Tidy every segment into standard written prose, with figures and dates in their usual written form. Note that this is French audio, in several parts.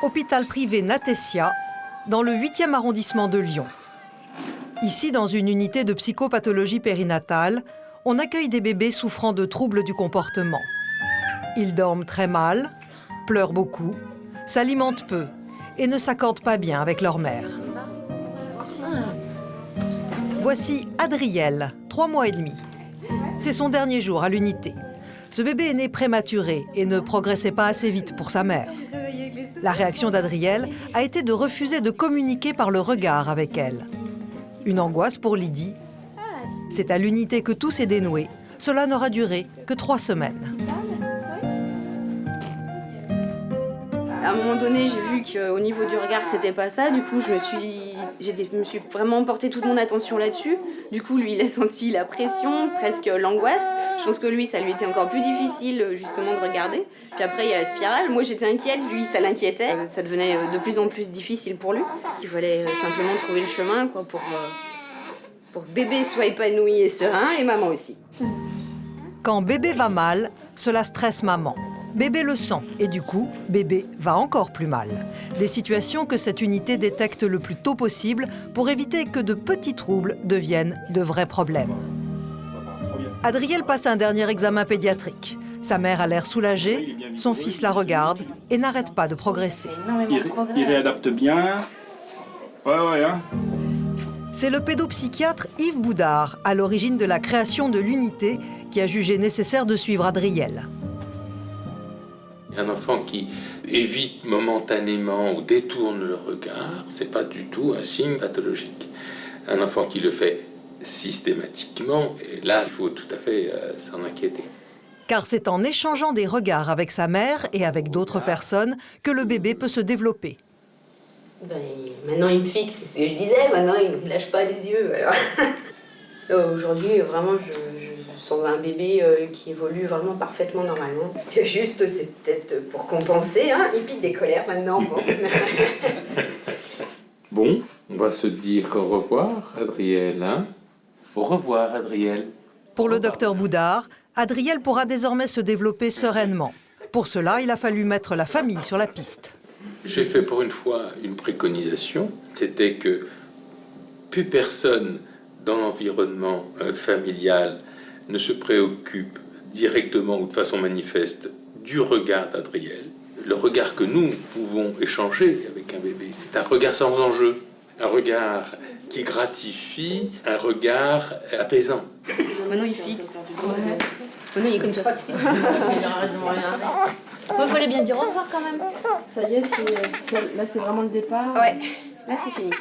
hôpital privé Natessia, dans le 8e arrondissement de Lyon. Ici, dans une unité de psychopathologie périnatale, on accueille des bébés souffrant de troubles du comportement. Ils dorment très mal, pleurent beaucoup, s'alimentent peu et ne s'accordent pas bien avec leur mère. Voici Adriel, 3 mois et demi. C'est son dernier jour à l'unité. Ce bébé est né prématuré et ne progressait pas assez vite pour sa mère. La réaction d'Adriel a été de refuser de communiquer par le regard avec elle. Une angoisse pour Lydie. C'est à l'unité que tout s'est dénoué. Cela n'aura duré que 3 semaines. À un moment donné, j'ai vu qu'au niveau du regard, c'était pas ça. Du coup, je me suis vraiment porté toute mon attention là-dessus. Du coup, lui, il a senti la pression, presque l'angoisse. Je pense que lui, ça lui était encore plus difficile, justement, de regarder. Puis après, il y a la spirale. Moi, j'étais inquiète. Lui, ça l'inquiétait. Ça devenait de plus en plus difficile pour lui. Il fallait simplement trouver le chemin, quoi, pour que bébé soit épanoui et serein, et maman aussi. Quand bébé va mal, cela stresse maman. Bébé le sent et du coup, bébé va encore plus mal. Des situations que cette unité détecte le plus tôt possible pour éviter que de petits troubles deviennent de vrais problèmes. Adriel passe un dernier examen pédiatrique. Sa mère a l'air soulagée, son fils la regarde et n'arrête pas de progresser. Il réadapte bien. Ouais, hein. C'est le pédopsychiatre Yves Boudard, à l'origine de la création de l'unité, qui a jugé nécessaire de suivre Adriel. Un enfant qui évite momentanément ou détourne le regard, c'est pas du tout un signe pathologique. Un enfant qui le fait systématiquement, et là, il faut tout à fait s'en inquiéter. Car c'est en échangeant des regards avec sa mère et avec d'autres personnes que le bébé peut se développer. Maintenant, il me fixe, c'est ce que je disais, maintenant, il ne lâche pas les yeux. Aujourd'hui, vraiment, je sens un bébé qui évolue vraiment parfaitement normalement. Juste, c'est peut-être pour compenser, hein, il pique des colères maintenant. Bon. Bon, on va se dire au revoir, Adriel. Hein? Au revoir, Adriel. Pour le docteur Boudard, Adriel pourra désormais se développer sereinement. Pour cela, il a fallu mettre la famille sur la piste. J'ai fait pour une fois une préconisation, c'était que plus personne dans l'environnement familial ne se préoccupe directement ou de façon manifeste du regard d'Adriel. Le regard que nous pouvons échanger avec un bébé, c'est un regard sans enjeu, un regard qui gratifie, un regard apaisant. Maintenant, il fixe. Ouais. Maintenant, il est comme ça. Il fallait bien dire au revoir quand même. Ça y est, là c'est vraiment le départ. Ouais, là c'est fini.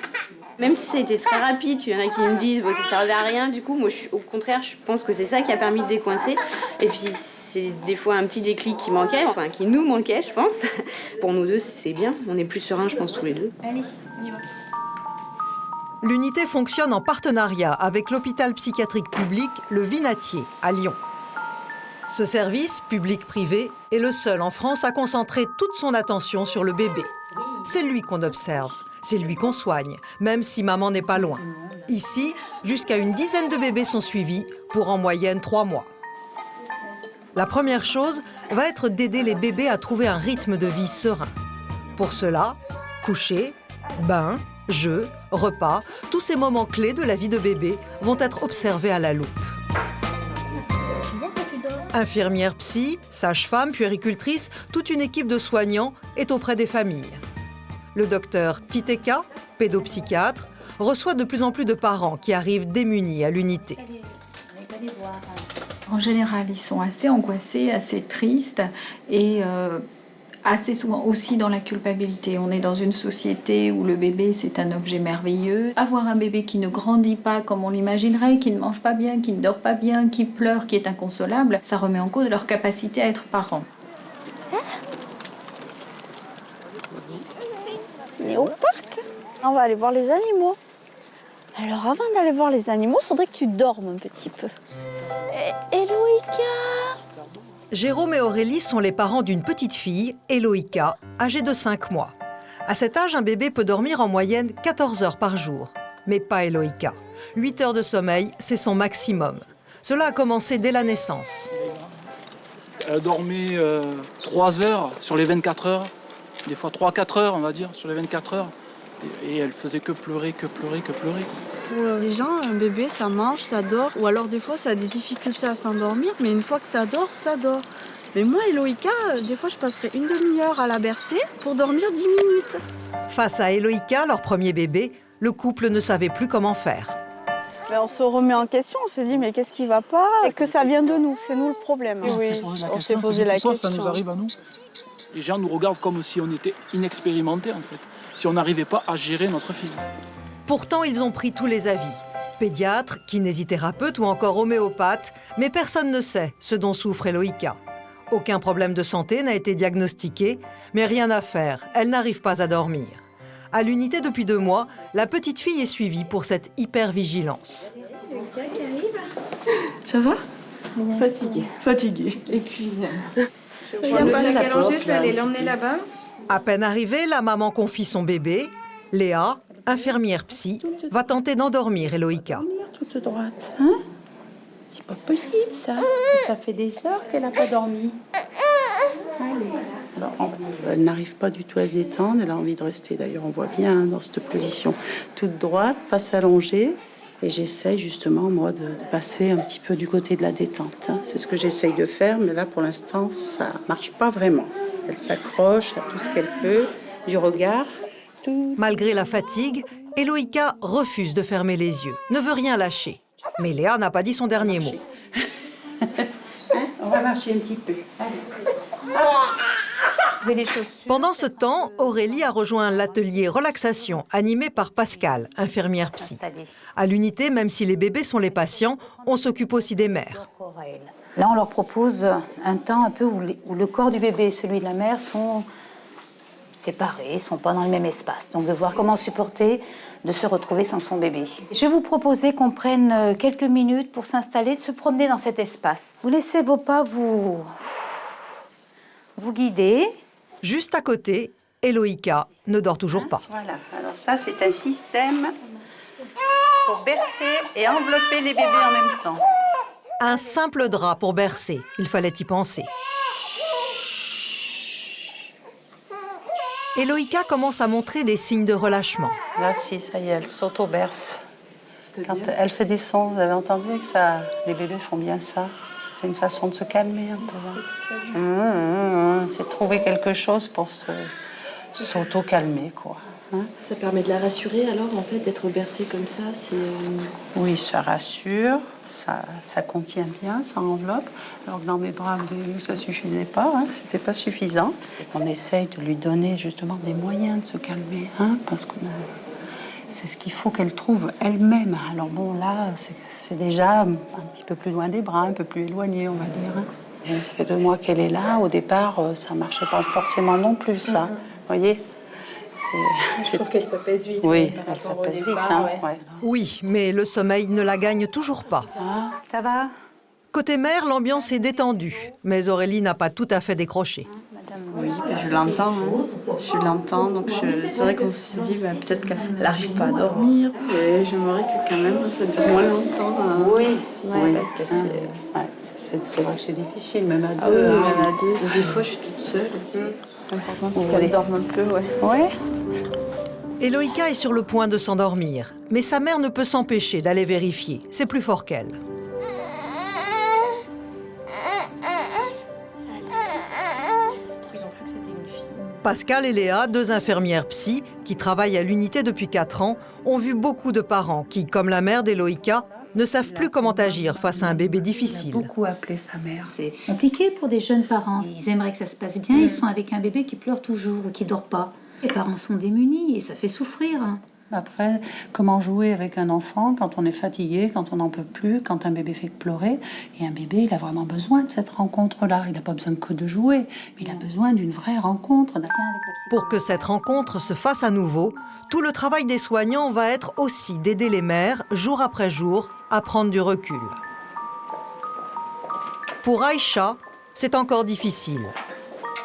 Même si ça a été très rapide, il y en a qui me disent bon, ça servait à rien, du coup, moi au contraire, je pense que c'est ça qui a permis de décoincer. Et puis c'est des fois un petit déclic qui manquait, enfin qui nous manquait, je pense. Pour nous deux, c'est bien, on est plus sereins, je pense, tous les deux. Allez, on y va. L'unité fonctionne en partenariat avec l'hôpital psychiatrique public Le Vinatier, à Lyon. Ce service, public-privé, est le seul en France à concentrer toute son attention sur le bébé. C'est lui qu'on observe, c'est lui qu'on soigne, même si maman n'est pas loin. Ici, jusqu'à une dizaine de bébés sont suivis pour en moyenne 3 mois. La première chose va être d'aider les bébés à trouver un rythme de vie serein. Pour cela, coucher, bain, jeux, repas, tous ces moments clés de la vie de bébé vont être observés à la loupe. Infirmière psy, sage-femme, puéricultrice, toute une équipe de soignants est auprès des familles. Le docteur Titeka, pédopsychiatre, reçoit de plus en plus de parents qui arrivent démunis à l'unité. En général, ils sont assez angoissés, assez tristes et assez souvent aussi dans la culpabilité. On est dans une société où le bébé, c'est un objet merveilleux. Avoir un bébé qui ne grandit pas comme on l'imaginerait, qui ne mange pas bien, qui ne dort pas bien, qui pleure, qui est inconsolable, ça remet en cause leur capacité à être parents. On est au parc. On va aller voir les animaux. Alors avant d'aller voir les animaux, il faudrait que tu dormes un petit peu. Eloïka! Jérôme et Aurélie sont les parents d'une petite fille, Eloïka, âgée de 5 mois. À cet âge, un bébé peut dormir en moyenne 14 heures par jour. Mais pas Eloïka. 8 heures de sommeil, c'est son maximum. Cela a commencé dès la naissance. Elle dormait 3 heures sur les 24 heures. des fois 3-4 heures, on va dire, sur les 24 heures. Et elle faisait que pleurer, que pleurer, que pleurer. Pour les gens, un bébé, ça mange, ça dort. Ou alors des fois, ça a des difficultés à s'endormir, mais une fois que ça dort, ça dort. Mais moi, Eloïka, des fois, je passerais une demi-heure à la bercer pour dormir 10 minutes. Face à Eloïka, leur premier bébé, le couple ne savait plus comment faire. Mais on se remet en question, on se dit mais qu'est-ce qui va pas? Et que ça vient de nous, c'est nous le problème. Oui, on s'est posé la question. Ça nous arrive à nous. Les gens nous regardent comme si on était inexpérimentés en fait, si on n'arrivait pas à gérer notre fille. Pourtant, ils ont pris tous les avis. Pédiatre, kinésithérapeute ou encore homéopathe, mais personne ne sait ce dont souffre Eloïka. Aucun problème de santé n'a été diagnostiqué, mais rien à faire, elle n'arrive pas à dormir. À l'unité depuis 2 mois, la petite fille est suivie pour cette hypervigilance. Ça va? Fatiguée. Épuisée. Je vais aller l'emmener là-bas. À peine arrivée, la maman confie son bébé. Léa, infirmière psy, va tenter d'endormir Eloïka. Toute droite, hein? C'est pas possible ça. Ça fait des heures qu'elle n'a pas dormi. Allez. Alors, elle n'arrive pas du tout à se détendre. Elle a envie de rester. D'ailleurs, on voit bien dans cette position toute droite, pas s'allonger. Et j'essaye justement, moi, de passer un petit peu du côté de la détente. Hein. C'est ce que j'essaye de faire, mais là, pour l'instant, ça marche pas vraiment. Elle s'accroche à tout ce qu'elle peut, du regard. Tout. Malgré la fatigue, Eloïka refuse de fermer les yeux, ne veut rien lâcher. Mais Léa n'a pas dit son dernier mot. On va marcher un petit peu. Allez. Pendant ce temps, Aurélie a rejoint l'atelier relaxation animé par Pascal, infirmière psy. À l'unité, même si les bébés sont les patients, on s'occupe aussi des mères. Là, on leur propose un temps un peu où le corps du bébé et celui de la mère sont séparés, ne sont pas dans le même espace. Donc de voir comment supporter de se retrouver sans son bébé. Je vais vous proposer qu'on prenne quelques minutes pour s'installer, de se promener dans cet espace. Vous laissez vos pas vous guider. Juste à côté, Eloïka ne dort toujours pas. Voilà, alors ça c'est un système pour bercer et envelopper les bébés en même temps. Un simple drap pour bercer, il fallait y penser. Eloïka commence à montrer des signes de relâchement. Là, si, ça y est, elle s'auto-berce. Quand elle fait des sons, vous avez entendu que ça, les bébés font bien ça. C'est une façon de se calmer un peu. C'est trouver quelque chose pour s'auto-calmer, quoi. Hein? Ça permet de la rassurer alors, en fait, d'être bercée comme ça, c'est... Oui, ça rassure, ça contient bien, ça enveloppe. Alors que dans mes bras, vous avez vu que ça suffisait pas, hein, c'était pas suffisant. On essaye de lui donner justement des moyens de se calmer, hein, parce que c'est ce qu'il faut qu'elle trouve elle-même. Alors bon, là, c'est déjà un petit peu plus loin des bras, un peu plus éloigné, on va dire. Hein. Ça fait 2 mois qu'elle est là. Au départ, ça marchait pas forcément non plus, ça. Vous voyez? Je trouve qu'elle s'apaise vite. Oui, elle s'apaise vite. Hein, ouais. Oui, mais le sommeil ne la gagne toujours pas. Ah, ça va? Côté mère, l'ambiance est détendue, mais Aurélie n'a pas tout à fait décroché. Oui, je l'entends. Hein. Je l'entends, donc c'est vrai qu'on se dit peut-être qu'elle n'arrive pas à dormir. Et j'aimerais que quand même ça dure moins longtemps. Hein. Oui, oui. C'est vrai que c'est difficile, même à 2. Ah oui, même à 2. Des fois, je suis toute seule aussi. L'important, c'est qu'elle dorme un peu, ouais. Eloïka est sur le point de s'endormir, mais sa mère ne peut s'empêcher d'aller vérifier. C'est plus fort qu'elle. Pascal et Léa, 2 infirmières psy qui travaillent à l'unité depuis 4 ans, ont vu beaucoup de parents qui, comme la mère d'Eloïka, ne savent plus comment agir face à un bébé difficile. Il a beaucoup appelé sa mère. C'est compliqué pour des jeunes parents. Ils aimeraient que ça se passe bien, ils sont avec un bébé qui pleure toujours, qui ne dort pas. Les parents sont démunis et ça fait souffrir. Après, comment jouer avec un enfant quand on est fatigué, quand on n'en peut plus, quand un bébé fait que pleurer. Et un bébé, il a vraiment besoin de cette rencontre-là. Il n'a pas besoin que de jouer, mais il a besoin d'une vraie rencontre. Pour que cette rencontre se fasse à nouveau, tout le travail des soignants va être aussi d'aider les mères, jour après jour, à prendre du recul. Pour Aïcha, c'est encore difficile.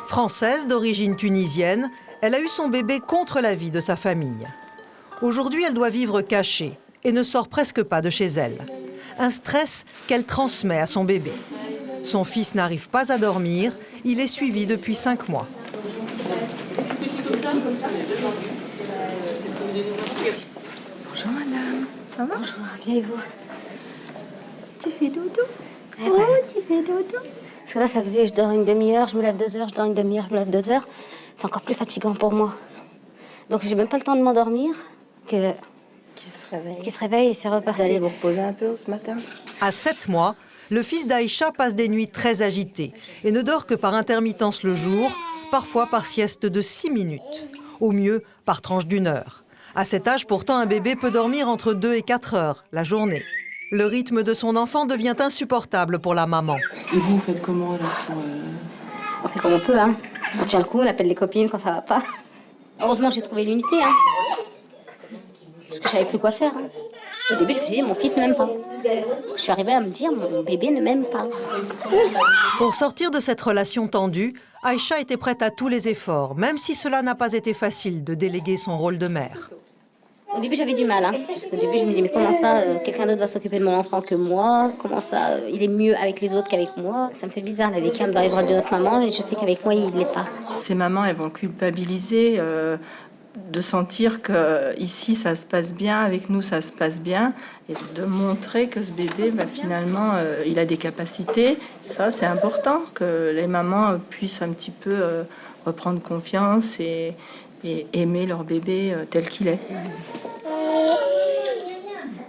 Française d'origine tunisienne, elle a eu son bébé contre l'avis de sa famille. Aujourd'hui, elle doit vivre cachée et ne sort presque pas de chez elle. Un stress qu'elle transmet à son bébé. Son fils n'arrive pas à dormir, il est suivi depuis 5 mois. Bonjour madame, ça va? Bonjour, bien et vous? Tu fais dodo? Oh, tu fais dodo? Parce que là, ça faisait, je dors une demi-heure, je me lève 2 heures, je dors une demi-heure, je me lève 2 heures. C'est encore plus fatigant pour moi. Donc j'ai même pas le temps de m'endormir que... Qui se réveille. Qui se réveille et c'est reparti. Vous allez vous reposer un peu ce matin? À 7 mois, le fils d'Aïcha passe des nuits très agitées et ne dort que par intermittence le jour, parfois par sieste de 6 minutes, au mieux par tranche d'1 heure. À cet âge, pourtant, un bébé peut dormir entre 2 et 4 heures la journée. Le rythme de son enfant devient insupportable pour la maman. Et vous faites comment là pour, On fait comme on peut, hein. On tient le coup, on appelle les copines quand ça va pas. Heureusement que j'ai trouvé l'unité, hein. Parce que je savais plus quoi faire. Hein. Au début, je me suis dit, mon fils ne m'aime pas. Je suis arrivée à me dire, mon bébé ne m'aime pas. Pour sortir de cette relation tendue, Aïcha était prête à tous les efforts, même si cela n'a pas été facile de déléguer son rôle de mère. Au début, j'avais du mal, hein, parce qu'au début, je me dis, mais comment ça, quelqu'un d'autre va s'occuper de mon enfant que moi? Comment ça, il est mieux avec les autres qu'avec moi? Ça me fait bizarre d'aller calme dans les bras de notre maman, et je sais qu'avec moi, il ne l'est pas. Ces mamans, elles vont culpabiliser de sentir que ici ça se passe bien, avec nous ça se passe bien, et de montrer que ce bébé, finalement, il a des capacités. Ça, c'est important, que les mamans puissent un petit peu reprendre confiance et aimer leur bébé tel qu'il est.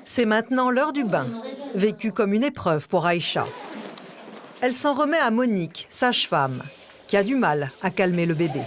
C'est maintenant l'heure du bain, vécue comme une épreuve pour Aïcha. Elle s'en remet à Monique, sage-femme, qui a du mal à calmer le bébé.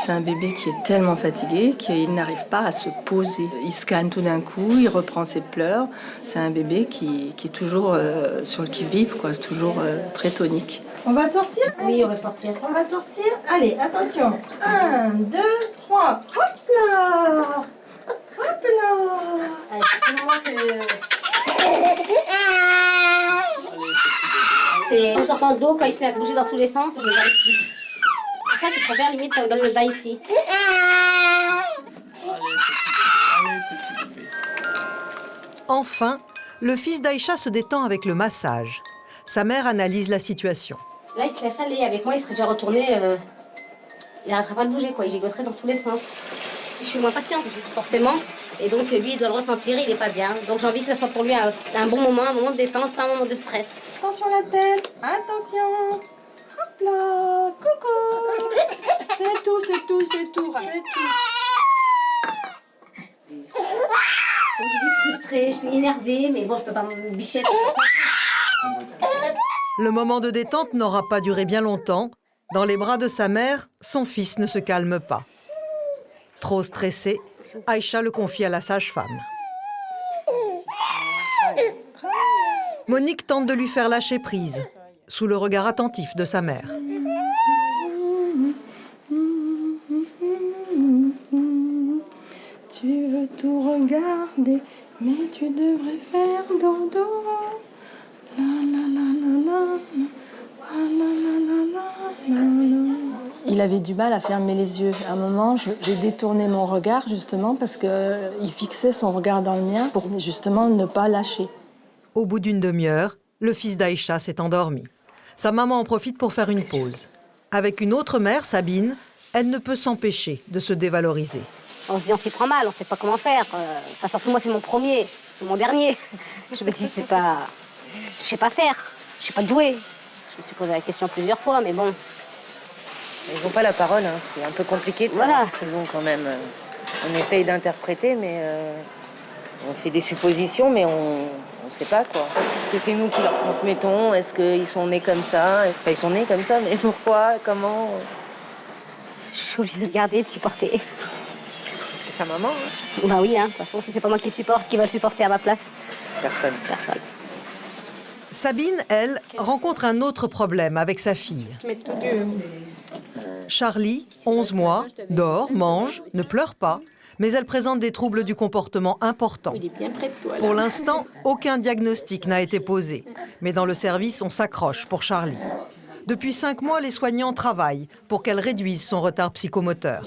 C'est un bébé qui est tellement fatigué qu'il n'arrive pas à se poser. Il se calme tout d'un coup, il reprend ses pleurs. C'est un bébé qui est toujours sur le qui-vive, quoi. C'est toujours très tonique. On va sortir? Oui, on va sortir. On va sortir? Allez, attention. 1, 2, 3. Hop là! Hop là! Allez, c'est le moment que... C'est en sortant de l'eau, quand il se met à bouger dans tous les sens, je le bats ici. C'est ça que je préfère, limite, quand on donne le bas ici. Enfin, le fils d'Aïcha se détend avec le massage. Sa mère analyse la situation. Là, il se laisse aller. Avec moi, il serait déjà retourné. Il n'arrêterait pas de bouger, quoi. Il gigoterait dans tous les sens. Je suis moins patiente, forcément. Et donc, lui, il doit le ressentir, il n'est pas bien. Donc, j'ai envie que ce soit pour lui un bon moment de détente, pas un moment de stress. Attention la tête, attention. Hop là, coucou. C'est tout, c'est tout, c'est tout, c'est tout. Donc, je suis frustrée, je suis énervée, mais bon, je peux pas me bicher. Le moment de détente n'aura pas duré bien longtemps. Dans les bras de sa mère, son fils ne se calme pas. Trop stressé, Aïcha le confie à la sage-femme. Monique tente de lui faire lâcher prise, sous le regard attentif de sa mère. Tu veux tout regarder, mais tu devrais faire dodo. La la la la la, la la la la la. Il avait du mal à fermer les yeux. À un moment, j'ai détourné mon regard, justement, parce qu'il fixait son regard dans le mien pour justement ne pas lâcher. Au bout d'une demi-heure, le fils d'Aïcha s'est endormi. Sa maman en profite pour faire une pause. Avec une autre mère, Sabine, elle ne peut s'empêcher de se dévaloriser. On se dit, on s'y prend mal, on ne sait pas comment faire. Enfin, surtout moi, c'est mon premier, c'est mon dernier. Je me dis, c'est pas... Je sais pas faire, je suis pas douée. Je me suis posé la question plusieurs fois, mais bon... Ils n'ont pas la parole, hein. C'est un peu compliqué de savoir ce qu'ils ont quand même. On essaye d'interpréter, mais on fait des suppositions, mais on ne sait pas, quoi. Est-ce que c'est nous qui leur transmettons? Est-ce qu'ils sont nés comme ça? Enfin, ils sont nés comme ça, mais pourquoi? Comment? Je suis obligée de le garder, de supporter. C'est sa maman, hein. Bah oui, hein. De toute façon, si c'est pas moi qui le supporte, qui va le supporter à ma place? Personne. Personne. Sabine, elle, rencontre un autre problème avec sa fille. Charlie, 11 mois, dort, mange, ne pleure pas, mais elle présente des troubles du comportement importants. Pour l'instant, aucun diagnostic n'a été posé, mais dans le service, on s'accroche pour Charlie. Depuis 5 mois, les soignants travaillent pour qu'elle réduise son retard psychomoteur.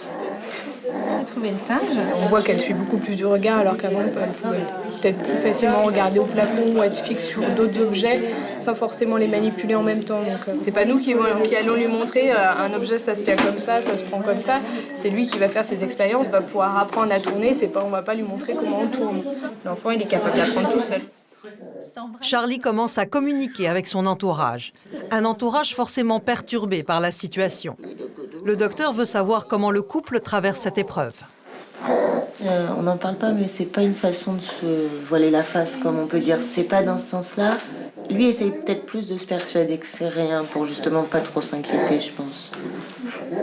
retrouvé le singe. On voit qu'elle suit beaucoup plus du regard alors qu'avant elle pouvait peut-être plus facilement regarder au plafond ou être fixe sur d'autres objets sans forcément les manipuler en même temps. Donc c'est pas nous qui allons lui montrer un objet ça se tient comme ça se prend comme ça. C'est lui qui va faire ses expériences, va pouvoir apprendre à tourner. On va pas lui montrer comment on tourne. L'enfant il est capable d'apprendre tout seul. Charlie commence à communiquer avec son entourage. Un entourage forcément perturbé par la situation. Le docteur veut savoir comment le couple traverse cette épreuve. On n'en parle pas, mais c'est pas une façon de se voiler la face, comme on peut dire. C'est pas dans ce sens-là. Lui essaye peut-être plus de se persuader que c'est rien, pour justement pas trop s'inquiéter, je pense.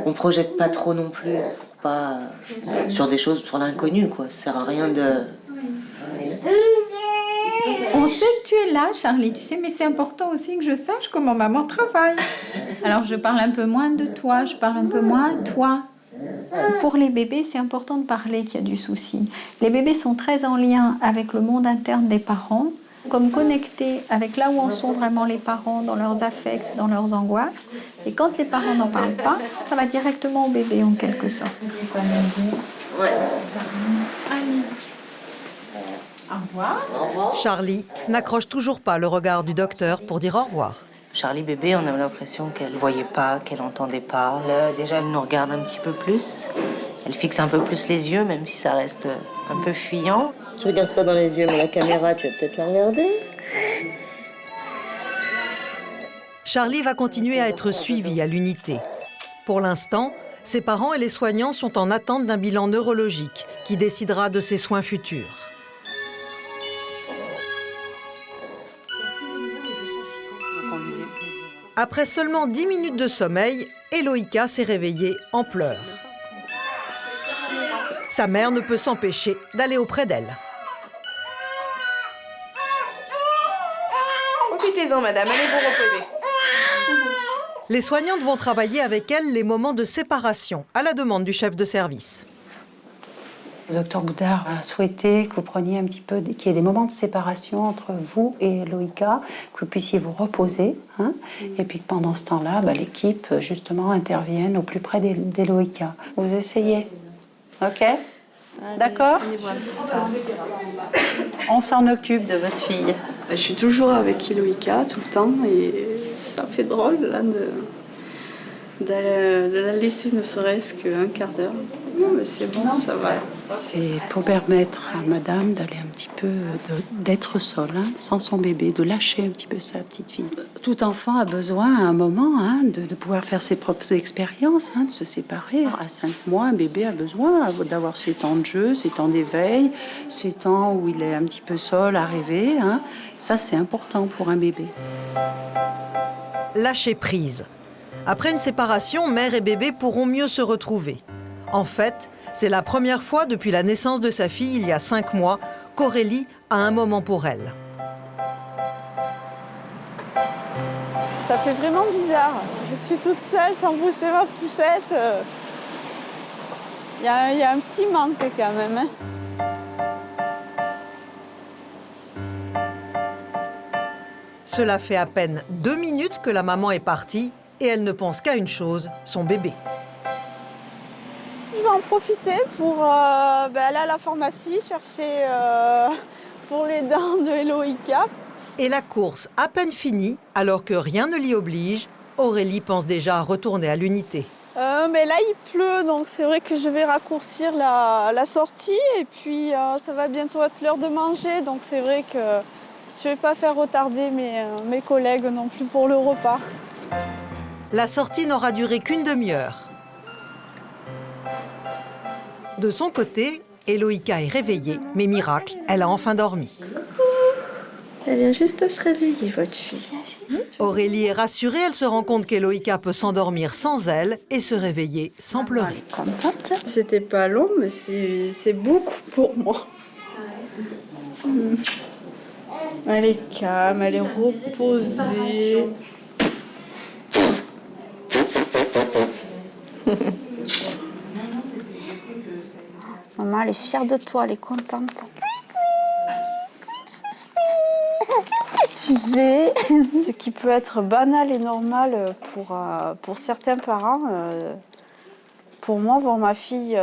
On projette pas trop non plus, pour pas sur des choses, sur l'inconnu, quoi. Ça sert à rien de... On sait que tu es là, Charlie, tu sais, mais c'est important aussi que je sache comment maman travaille. Alors, je parle un peu moins de toi, je parle un peu moins de toi. Pour les bébés, c'est important de parler qu'il y a du souci. Les bébés sont très en lien avec le monde interne des parents, comme connectés avec là où en sont vraiment les parents, dans leurs affects, dans leurs angoisses. Et quand les parents n'en parlent pas, ça va directement au bébé, en quelque sorte. Ouais. Allez. Au revoir. Charlie n'accroche toujours pas le regard du docteur pour dire au revoir. Charlie bébé, on a l'impression qu'elle ne voyait pas, qu'elle n'entendait pas. Là, déjà, elle nous regarde un petit peu plus. Elle fixe un peu plus les yeux, même si ça reste un peu fuyant. Tu regardes pas dans les yeux, mais la caméra, tu vas peut-être la regarder. Charlie va continuer à être suivi à l'unité. Pour l'instant, ses parents et les soignants sont en attente d'un bilan neurologique qui décidera de ses soins futurs. Après seulement 10 minutes de sommeil, Eloïka s'est réveillée en pleurs. Sa mère ne peut s'empêcher d'aller auprès d'elle. Profitez-en, madame, allez vous reposer. Les soignantes vont travailler avec elle les moments de séparation, à la demande du chef de service. Le docteur Boudard a souhaité que vous preniez un petit peu, qu'il y ait des moments de séparation entre vous et Eloïka, que vous puissiez vous reposer, hein, et puis que pendant ce temps-là, l'équipe, justement, intervienne au plus près d'Eloïka. Vous essayez, ok? D'accord? On s'en occupe de votre fille. Je suis toujours avec Eloïka tout le temps, et ça fait drôle, là, de la laisser ne serait-ce qu'un quart d'heure. Non, mais c'est bon, ça va. C'est pour permettre à madame d'aller un petit peu, d'être seule, hein, sans son bébé, de lâcher un petit peu sa petite fille. Tout enfant a besoin à un moment de pouvoir faire ses propres expériences, de se séparer. À 5 mois, un bébé a besoin d'avoir ses temps de jeu, ses temps d'éveil, ses temps où il est un petit peu seul à rêver. Ça, c'est important pour un bébé. Lâcher prise. Après une séparation, mère et bébé pourront mieux se retrouver. En fait, c'est la première fois depuis la naissance de sa fille, il y a 5 mois, qu'Aurélie a un moment pour elle. Ça fait vraiment bizarre. Je suis toute seule sans pousser ma poussette. Il y a un petit manque quand même. Cela fait à peine 2 minutes que la maman est partie et elle ne pense qu'à une chose, son bébé. Je vais en profiter pour aller à la pharmacie chercher pour les dents de Eloïka. Et la course à peine finie, alors que rien ne l'y oblige, Aurélie pense déjà à retourner à l'unité. Mais là, il pleut, donc c'est vrai que je vais raccourcir la sortie. Et puis, ça va bientôt être l'heure de manger, donc c'est vrai que je ne vais pas faire retarder mes collègues non plus pour le repas. La sortie n'aura duré qu'une demi-heure. De son côté, Eloïka est réveillée, mais miracle, elle a enfin dormi. Elle vient juste de se réveiller, votre fille. Aurélie est rassurée, elle se rend compte qu'Eloïka peut s'endormir sans elle et se réveiller sans pleurer. C'était pas long, mais c'est beaucoup pour moi. Elle est calme, elle est reposée. Maman, elle est fière de toi, elle est contente. Qu'est-ce que tu fais? Ce qui peut être banal et normal pour certains parents, Pour moi, voir ma fille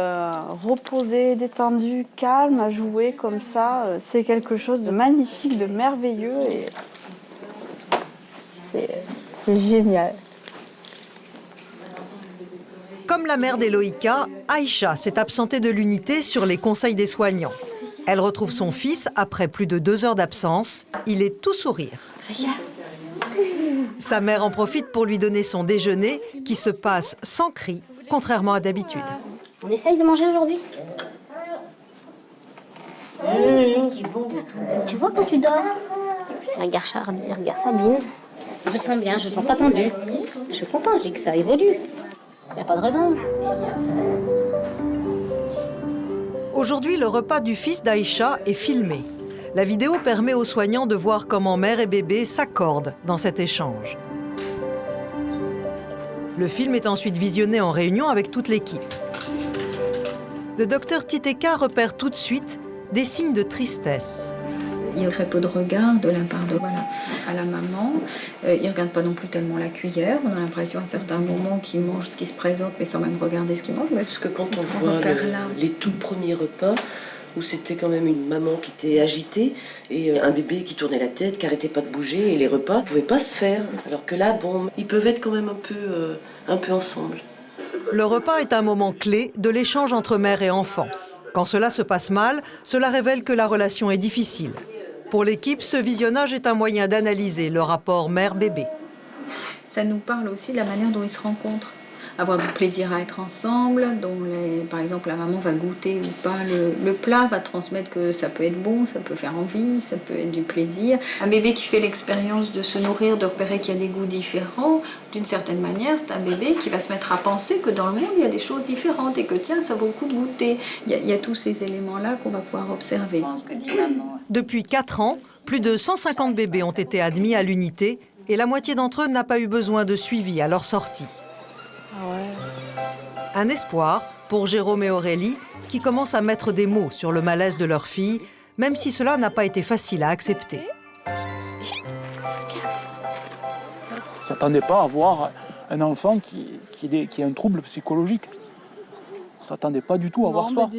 reposée, détendue, calme, à jouer comme ça, c'est quelque chose de magnifique, de merveilleux et c'est génial. Comme la mère d'Eloïka, Aïcha s'est absentée de l'unité sur les conseils des soignants. Elle retrouve son fils après plus de 2 heures d'absence. Il est tout sourire. Sa mère en profite pour lui donner son déjeuner qui se passe sans cri, contrairement à d'habitude. On essaye de manger aujourd'hui. Tu vois quand tu dors? Regarde Sabine. Je sens bien, je sens pas tendue. Je suis contente, je dis que ça évolue. Il n'y a pas de raison. Aujourd'hui, le repas du fils d'Aïcha est filmé. La vidéo permet aux soignants de voir comment mère et bébé s'accordent dans cet échange. Le film est ensuite visionné en réunion avec toute l'équipe. Le docteur Titeka repère tout de suite des signes de tristesse. Il y a très peu de regard de la part de à la maman. Il ne regarde pas non plus tellement la cuillère. On a l'impression à certains moments qu'il mange ce qui se présente, mais sans même regarder ce qu'il mange. Parce que quand on voit les tout premiers repas, où c'était quand même une maman qui était agitée et un bébé qui tournait la tête, qui n'arrêtait pas de bouger, et les repas ne pouvaient pas se faire. Alors que là, bon, ils peuvent être quand même un peu ensemble. Le repas est un moment clé de l'échange entre mère et enfant. Quand cela se passe mal, cela révèle que la relation est difficile. Pour l'équipe, ce visionnage est un moyen d'analyser le rapport mère-bébé. Ça nous parle aussi de la manière dont ils se rencontrent. Avoir du plaisir à être ensemble, par exemple la maman va goûter ou pas le plat, va transmettre que ça peut être bon, ça peut faire envie, ça peut être du plaisir. Un bébé qui fait l'expérience de se nourrir, de repérer qu'il y a des goûts différents, d'une certaine manière, c'est un bébé qui va se mettre à penser que dans le monde, il y a des choses différentes et que tiens, ça vaut le coup de goûter. Il y a tous ces éléments-là qu'on va pouvoir observer. Depuis 4 ans, plus de 150 bébés ont été admis à l'unité et la moitié d'entre eux n'a pas eu besoin de suivi à leur sortie. Un espoir pour Jérôme et Aurélie qui commencent à mettre des mots sur le malaise de leur fille, même si cela n'a pas été facile à accepter. On ne s'attendait pas à voir un enfant qui a un trouble psychologique. On ne s'attendait pas du tout à voir ça.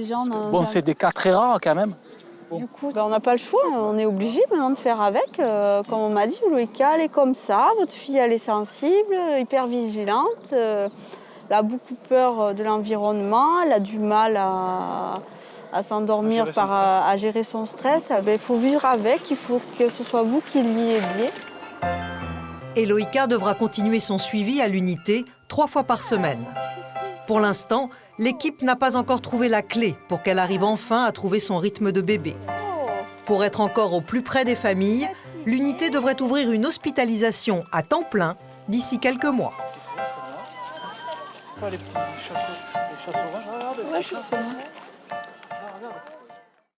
Bon, c'est des cas très rares quand même. Bon. Du coup, on n'a pas le choix, on est obligé maintenant de faire avec. Comme on m'a dit, Loïka, elle est comme ça, votre fille elle est sensible, hyper vigilante. Elle a beaucoup peur de l'environnement, elle a du mal à s'endormir, à gérer son stress. Il faut vivre avec, il faut que ce soit vous qui l'y aidiez. Eloïka devra continuer son suivi à l'unité 3 fois par semaine. Pour l'instant, l'équipe n'a pas encore trouvé la clé pour qu'elle arrive enfin à trouver son rythme de bébé. Pour être encore au plus près des familles, l'unité devrait ouvrir une hospitalisation à temps plein d'ici quelques mois. C'est pas les petits chats sauvages, regarde, les petits chats.